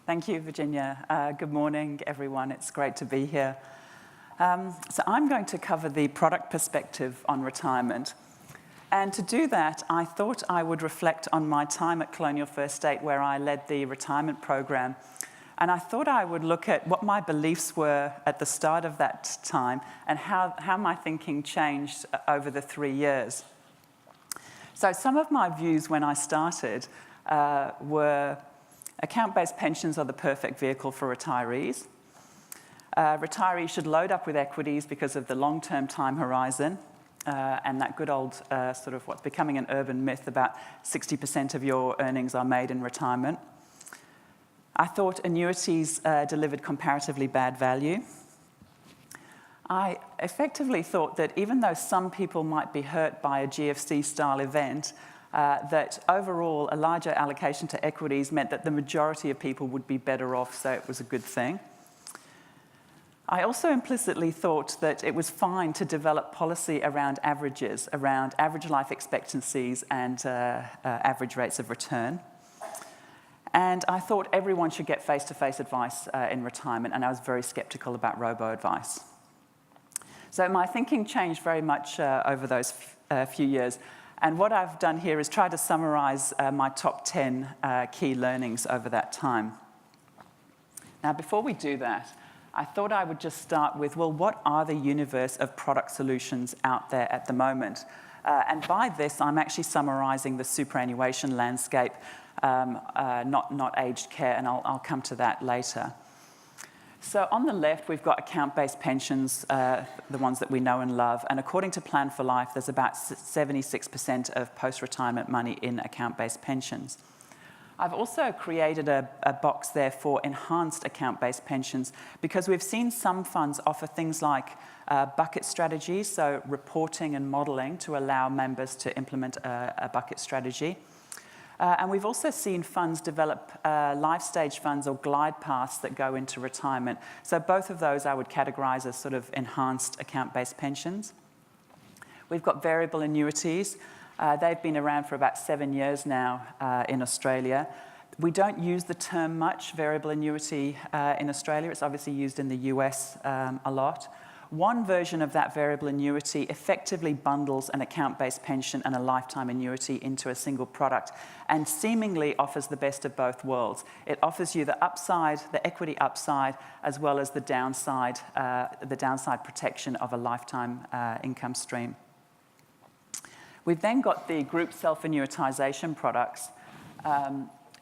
Thank you, Virginia. Good morning, everyone. It's great to be here. So I'm going to cover the product perspective on retirement. And to do that, I thought I would reflect on my time at Colonial First State, where I led the retirement program. And I thought I would look at what my beliefs were at the start of that time and how my thinking changed over the 3 years. So some of my views when I started were account-based pensions are the perfect vehicle for retirees. Retirees should load up with equities because of the long-term time horizon and that good old sort of what's becoming an urban myth about 60% of your earnings are made in retirement. I thought annuities delivered comparatively bad value. I effectively thought that even though some people might be hurt by a GFC-style event, that overall a larger allocation to equities meant that the majority of people would be better off, so it was a good thing. I also implicitly thought that it was fine to develop policy around averages, around average life expectancies and average rates of return. And I thought everyone should get face-to-face advice in retirement, and I was very skeptical about robo-advice. So my thinking changed very much over those few years. And what I've done here is try to summarize my top 10 key learnings over that time. Now, before we do that, I thought I would just start with, well, what are the universe of product solutions out there at the moment? And by this, I'm actually summarizing the superannuation landscape, not aged care, and I'll come to that later. So on the left, we've got account-based pensions, the ones that we know and love. And according to Plan for Life, there's about 76% of post-retirement money in account-based pensions. I've also created a box there for enhanced account-based pensions because we've seen some funds offer things like bucket strategies, so reporting and modelling to allow members to implement a bucket strategy. And we've also seen funds develop life stage funds or glide paths that go into retirement. So both of those I would categorise as sort of enhanced account-based pensions. We've got variable annuities. They've been around for about 7 years now in Australia. We don't use the term much, variable annuity, in Australia. It's obviously used in the US a lot. One version of that variable annuity effectively bundles an account-based pension and a lifetime annuity into a single product and seemingly offers the best of both worlds. It offers you the upside, the equity upside, as well as the downside protection of a lifetime income stream. We've then got the group self-annuitisation products,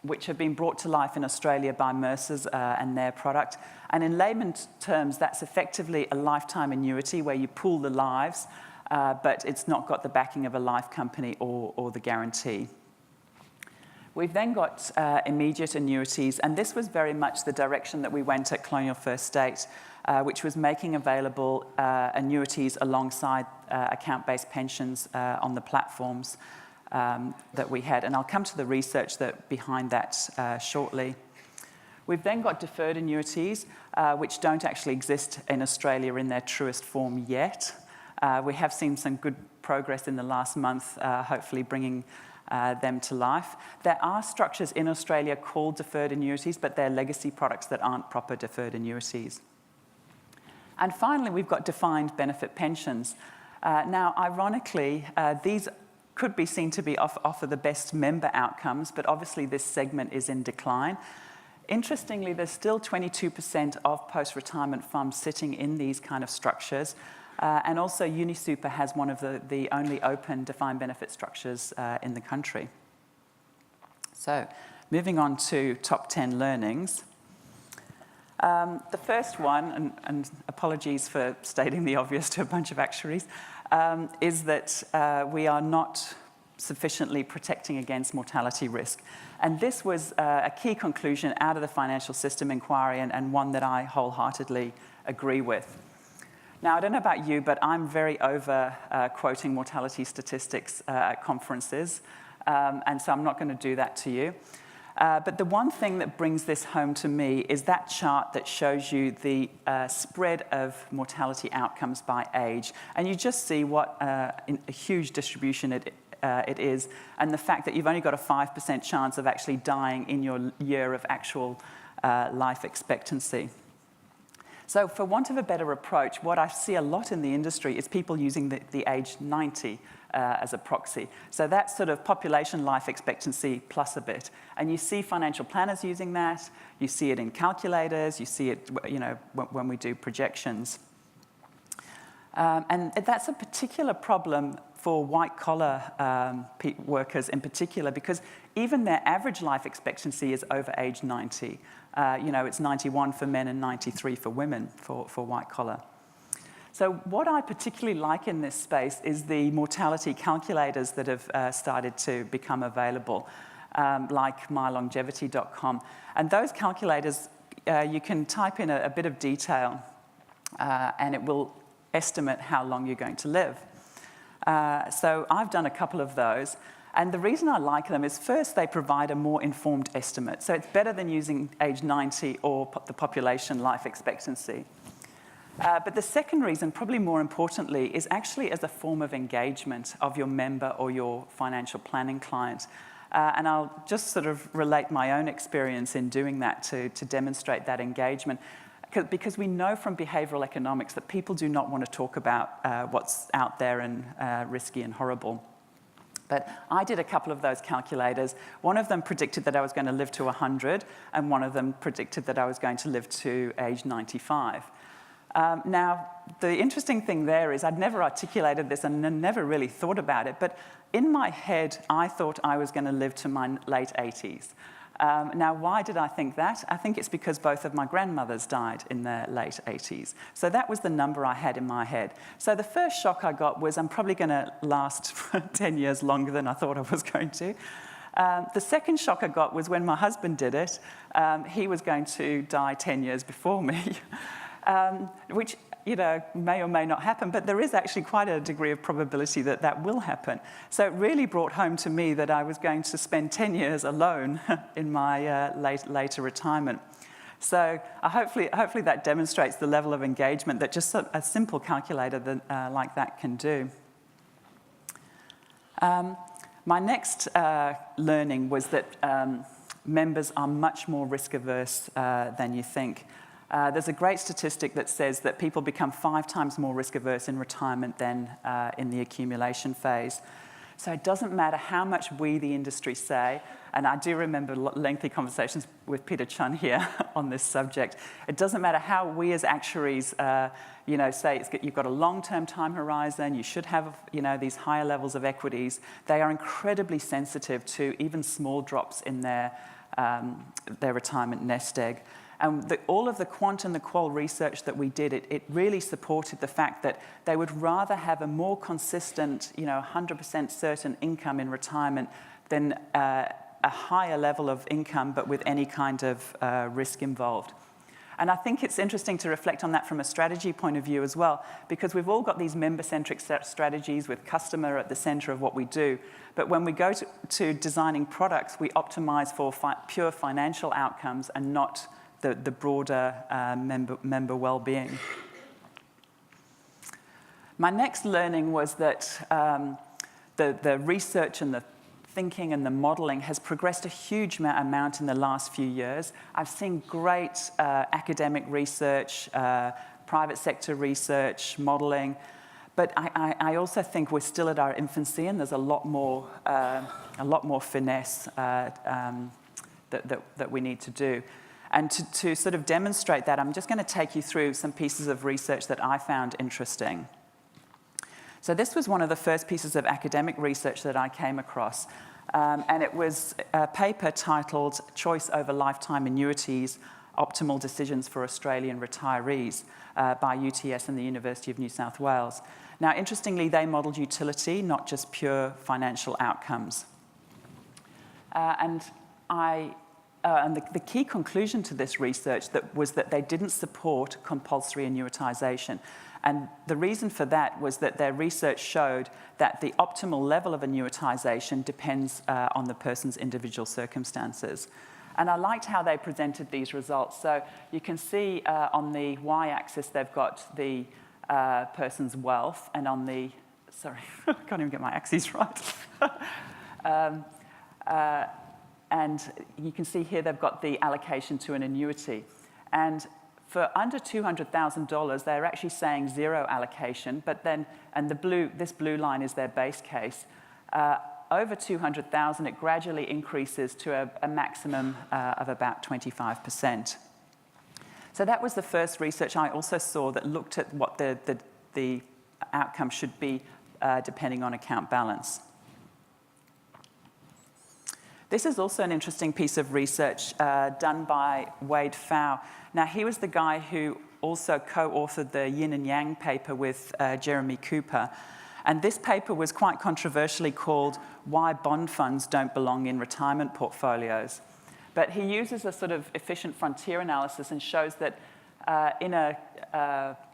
which have been brought to life in Australia by Mercer's and their product. And in layman's terms, that's effectively a lifetime annuity where you pool the lives, but it's not got the backing of a life company or the guarantee. We've then got immediate annuities, and this was very much the direction that we went at Colonial First State, which was making available annuities alongside account-based pensions on the platforms that we had. And I'll come to the research behind that shortly. We've then got deferred annuities, which don't actually exist in Australia in their truest form yet. We have seen some good progress in the last month, hopefully bringing them to life. There are structures in Australia called deferred annuities, but they're legacy products that aren't proper deferred annuities. And finally, we've got defined benefit pensions. Now, ironically, these could be seen to offer the best member outcomes, but obviously this segment is in decline. Interestingly, there's still 22% of post-retirement funds sitting in these kind of structures, and also UniSuper has one of the only open defined benefit structures in the country. So, moving on to top 10 learnings. The first one, and apologies for stating the obvious to a bunch of actuaries, is that we are not sufficiently protecting against mortality risk. And this was a key conclusion out of the financial system inquiry and one that I wholeheartedly agree with. Now, I don't know about you, but I'm very over quoting mortality statistics at conferences, and so I'm not going to do that to you. But the one thing that brings this home to me is that chart that shows you the spread of mortality outcomes by age. And you just see what a huge distribution it is, and the fact that you've only got a 5% chance of actually dying in your year of actual life expectancy. So for want of a better approach, what I see a lot in the industry is people using the age 90 as a proxy. So that's sort of population life expectancy plus a bit. And you see financial planners using that. You see it in calculators. You see it, when we do projections. And that's a particular problem for white-collar workers in particular, because even their average life expectancy is over age 90. It's 91 for men and 93 for women for white-collar. So what I particularly like in this space is the mortality calculators that have started to become available, like mylongevity.com. And those calculators, you can type in a bit of detail, and it will estimate how long you're going to live. So I've done a couple of those. And the reason I like them is, first, they provide a more informed estimate. So it's better than using age 90 or the population life expectancy. But the second reason, probably more importantly, is actually as a form of engagement of your member or your financial planning client. And I'll just sort of relate my own experience in doing that to demonstrate that engagement. Because we know from behavioral economics that people do not want to talk about what's out there and risky and horrible. But I did a couple of those calculators. One of them predicted that I was going to live to 100, and one of them predicted that I was going to live to age 95. Now, the interesting thing there is I'd never articulated this and never really thought about it, but in my head, I thought I was going to live to my late 80s. Now, why did I think that? I think it's because both of my grandmothers died in their late 80s. So that was the number I had in my head. So the first shock I got was I'm probably going to last 10 years longer than I thought I was going to. The second shock I got was when my husband did it. He was going to die 10 years before me, which may or may not happen, but there is actually quite a degree of probability that that will happen. So it really brought home to me that I was going to spend 10 years alone in my later retirement. So hopefully that demonstrates the level of engagement that just a simple calculator like that can do. My next learning was that members are much more risk averse than you think. There's a great statistic that says that people become 5 times more risk averse in retirement than in the accumulation phase. So it doesn't matter how much we, the industry, say, and I do remember lengthy conversations with Peter Chun here on this subject. It doesn't matter how we as actuaries, say you've got a long-term time horizon, you should have, these higher levels of equities. They are incredibly sensitive to even small drops in their retirement nest egg. And all of the quant and the qual research that we did, it really supported the fact that they would rather have a more consistent, 100% certain income in retirement than a higher level of income, but with any kind of risk involved. And I think it's interesting to reflect on that from a strategy point of view as well, because we've all got these member-centric strategies with customer at the center of what we do. But when we go to designing products, we optimize for pure financial outcomes and not the broader member well-being. My next learning was that the research and the thinking and the modeling has progressed a huge amount in the last few years. I've seen great academic research, private sector research, modeling, but I also think we're still at our infancy, and there's a lot more finesse that we need to do. And to sort of demonstrate that, I'm just going to take you through some pieces of research that I found interesting. So this was one of the first pieces of academic research that I came across. And it was a paper titled Choice Over Lifetime Annuities, Optimal Decisions for Australian Retirees by UTS and the University of New South Wales. Now, interestingly, they modelled utility, not just pure financial outcomes. And the key conclusion to this research was that they didn't support compulsory annuitisation. And the reason for that was that their research showed that the optimal level of annuitisation depends on the person's individual circumstances. And I liked how they presented these results. So you can see on the y-axis, they've got the person's wealth, and on the, sorry, I can't even get my axes right. and you can see here they've got the allocation to an annuity. And for under $200,000, they're actually saying zero allocation, but then, and this blue line is their base case. Over 200,000, it gradually increases to a maximum of about 25%. So that was the first research I also saw that looked at what the outcome should be depending on account balance. This is also an interesting piece of research done by Wade Pfau. Now, he was the guy who also co-authored the Yin and Yang paper with Jeremy Cooper. And this paper was quite controversially called Why Bond Funds Don't Belong in Retirement Portfolios. But he uses a sort of efficient frontier analysis and shows that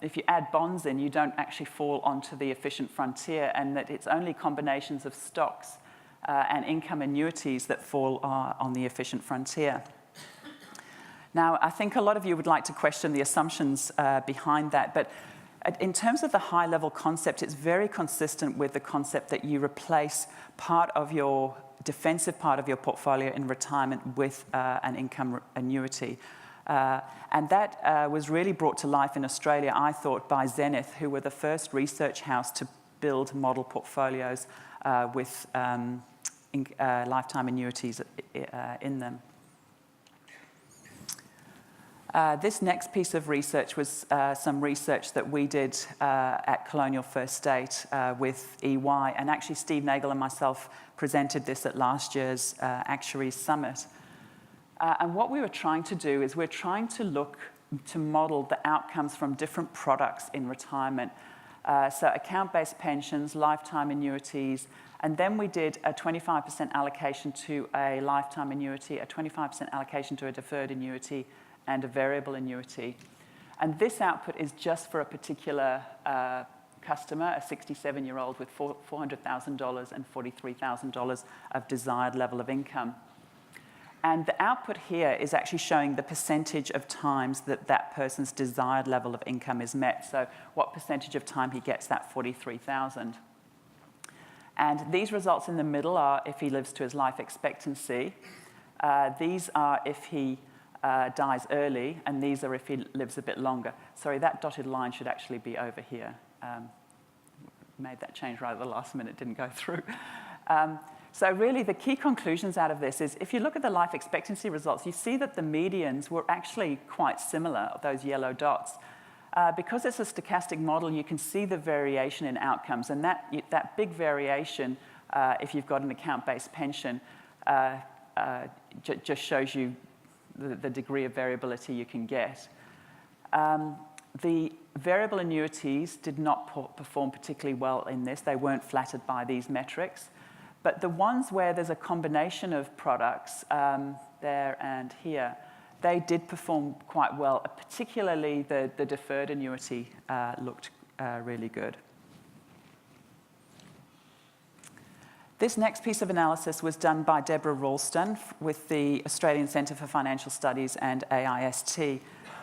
if you add bonds in, you don't actually fall onto the efficient frontier, and that it's only combinations of stocks and income annuities that fall on the efficient frontier. Now, I think a lot of you would like to question the assumptions behind that, but in terms of the high-level concept, it's very consistent with the concept that you replace part of your defensive part of your portfolio in retirement with an income annuity. And that was really brought to life in Australia, I thought, by Zenith, who were the first research house to build model portfolios with lifetime annuities in them. This next piece of research was some research that we did at Colonial First State with EY, and actually Steve Nagel and myself presented this at last year's Actuaries Summit. And what we were trying to do is we're trying to look to model the outcomes from different products in retirement. So account-based pensions, lifetime annuities, and then we did a 25% allocation to a lifetime annuity, a 25% allocation to a deferred annuity, and a variable annuity. And this output is just for a particular customer, a 67-year-old with $400,000 and $43,000 of desired level of income. And the output here is actually showing the percentage of times that that person's desired level of income is met. So what percentage of time he gets that $43,000. And these results in the middle are if he lives to his life expectancy. These are if he dies early, and these are if he lives a bit longer. Sorry, that dotted line should actually be over here. Made that change right at the last minute, didn't go through. So really the key conclusions out of this is if you look at the life expectancy results, you see that the medians were actually quite similar, those yellow dots. Because it's a stochastic model, you can see the variation in outcomes, and that big variation, if you've got an account-based pension, just shows you the degree of variability you can get. The variable annuities did not perform particularly well in this. They weren't flattered by these metrics. But the ones where there's a combination of products, there and here, they did perform quite well. Particularly the deferred annuity looked really good. This next piece of analysis was done by Deborah Ralston with the Australian Centre for Financial Studies and AIST.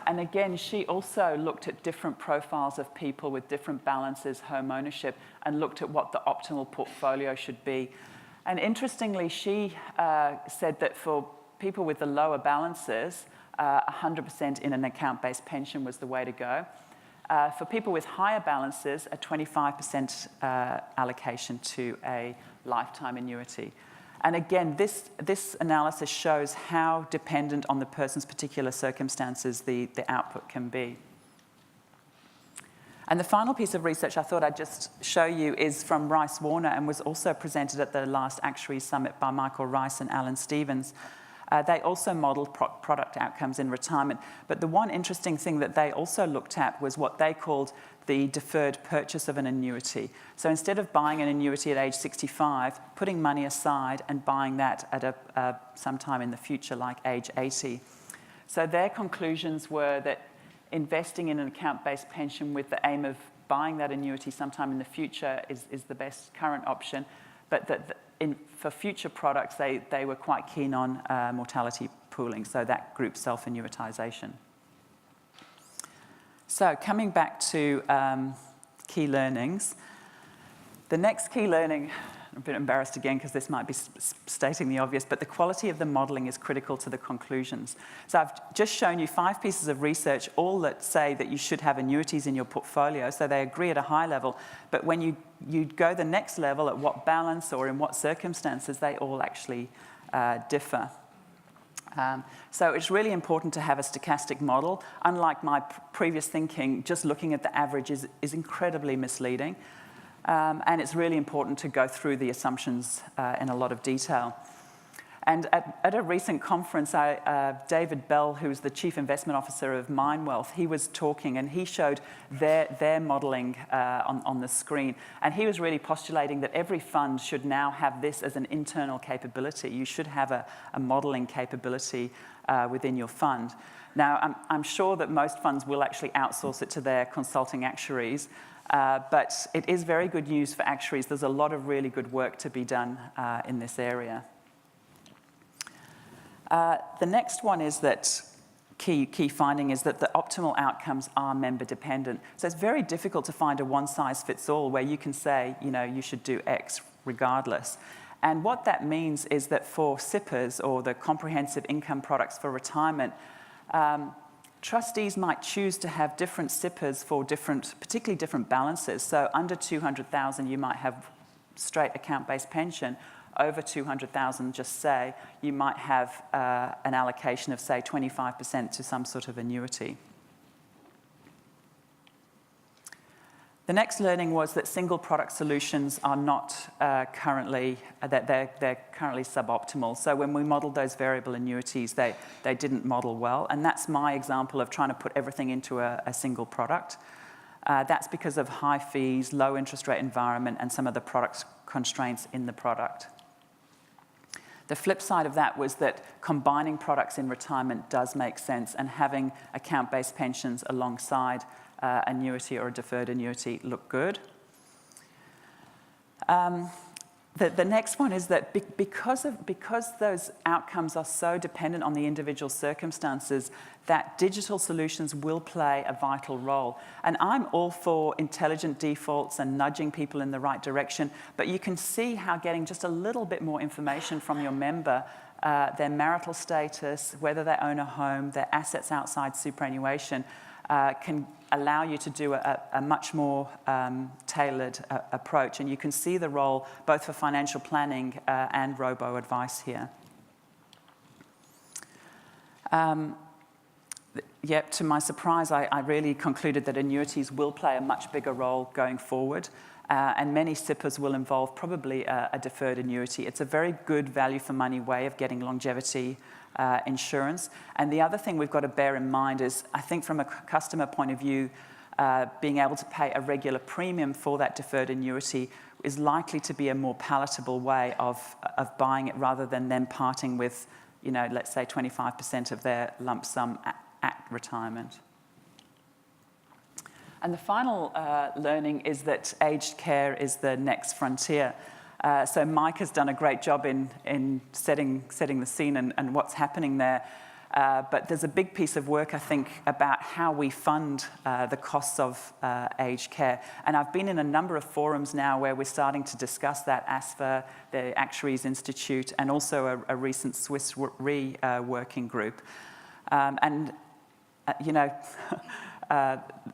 And again, she also looked at different profiles of people with different balances, home ownership, and looked at what the optimal portfolio should be. And interestingly, she said that for people with the lower balances, 100% in an account-based pension was the way to go. For people with higher balances, a 25% allocation to a lifetime annuity. And again, this analysis shows how dependent on the person's particular circumstances the output can be. And the final piece of research I thought I'd just show you is from Rice Warner and was also presented at the last Actuaries Summit by Michael Rice and Alan Stevens. They also modeled product outcomes in retirement. But the one interesting thing that they also looked at was what they called the deferred purchase of an annuity. So instead of buying an annuity at age 65, putting money aside and buying that at sometime in the future, like age 80. So their conclusions were that investing in an account-based pension with the aim of buying that annuity sometime in the future is the best current option, but that for future products, they were quite keen on mortality pooling, so that group self-annuitization. So coming back to key learnings, the next key learning, a bit embarrassed again because this might be stating the obvious, but the quality of the modelling is critical to the conclusions. So I've just shown you 5 pieces of research, all that say that you should have annuities in your portfolio, so they agree at a high level, but when you go the next level, at what balance or in what circumstances, they all actually differ. So it's really important to have a stochastic model. Unlike my previous thinking, just looking at the average is incredibly misleading. And it's really important to go through the assumptions in a lot of detail. And at a recent conference, David Bell, who's the Chief Investment Officer of MindWealth, he was talking and he showed their modelling on the screen. And he was really postulating that every fund should now have this as an internal capability. You should have a modelling capability within your fund. Now, I'm sure that most funds will actually outsource it to their consulting actuaries, but it is very good news for actuaries. There's a lot of really good work to be done in this area. The next one is that key finding is that the optimal outcomes are member dependent. So it's very difficult to find a one-size-fits-all where you can say, you should do X regardless. And what that means is that for SIPPers, or the comprehensive income products for retirement, trustees might choose to have different SIPPers for particularly different balances. So under 200,000, you might have straight account-based pension. Over 200,000, just say, you might have an allocation of, say, 25% to some sort of annuity. The next learning was that single product solutions are not currently, that they're currently suboptimal. So when we modeled those variable annuities, they didn't model well. And that's my example of trying to put everything into a single product. That's because of high fees, low interest rate environment, and some of the product constraints in the product. The flip side of that was that combining products in retirement does make sense, and having account-based pensions alongside annuity or a deferred annuity look good. The next one is that because those outcomes are so dependent on the individual circumstances, that digital solutions will play a vital role. And I'm all for intelligent defaults and nudging people in the right direction, but you can see how getting just a little bit more information from your member, their marital status, whether they own a home, their assets outside superannuation, can allow you to do a much more tailored approach. And you can see the role both for financial planning and robo-advice here. Yep, to my surprise, I really concluded that annuities will play a much bigger role going forward. And many SIPPers will involve probably a deferred annuity. It's a very good value for money way of getting longevity insurance. And the other thing we've got to bear in mind is, I think from a customer point of view, being able to pay a regular premium for that deferred annuity is likely to be a more palatable way of buying it, rather than them parting with, let's say 25% of their lump sum at retirement. And the final learning is that aged care is the next frontier. So Mike has done a great job in setting the scene and what's happening there. But there's a big piece of work, I think, about how we fund the costs of aged care. And I've been in a number of forums now where we're starting to discuss that, ASFA, the Actuaries Institute, and also a recent Swiss Re working group.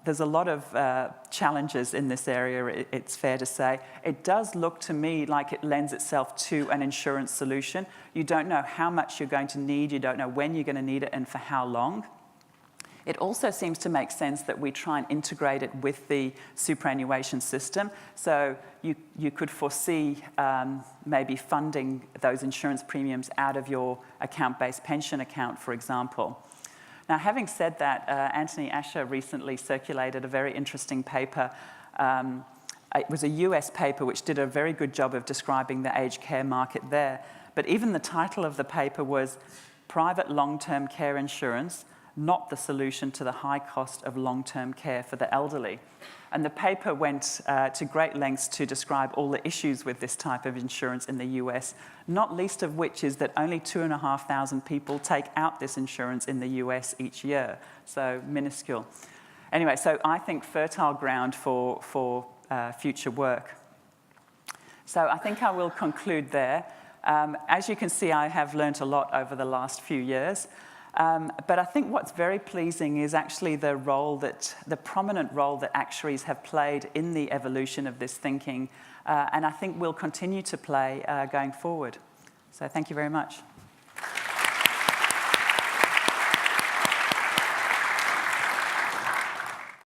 There's a lot of challenges in this area, it's fair to say. It does look to me like it lends itself to an insurance solution. You don't know how much you're going to need, you don't know when you're going to need it and for how long. It also seems to make sense that we try and integrate it with the superannuation system. So you could foresee maybe funding those insurance premiums out of your account-based pension account, for example. Now, having said that, Anthony Asher recently circulated a very interesting paper. It was a US paper which did a very good job of describing the aged care market there. But even the title of the paper was "Private Long-Term Care Insurance, Not the Solution to the High Cost of Long-Term Care for the Elderly." And the paper went to great lengths to describe all the issues with this type of insurance in the US, not least of which is that only 2,500 people take out this insurance in the US each year, so minuscule. Anyway, so I think fertile ground for future work. So I think I will conclude there. As you can see, I have learnt a lot over the last few years. But I think what's very pleasing is actually the prominent role that actuaries have played in the evolution of this thinking, and I think will continue to play going forward. So thank you very much.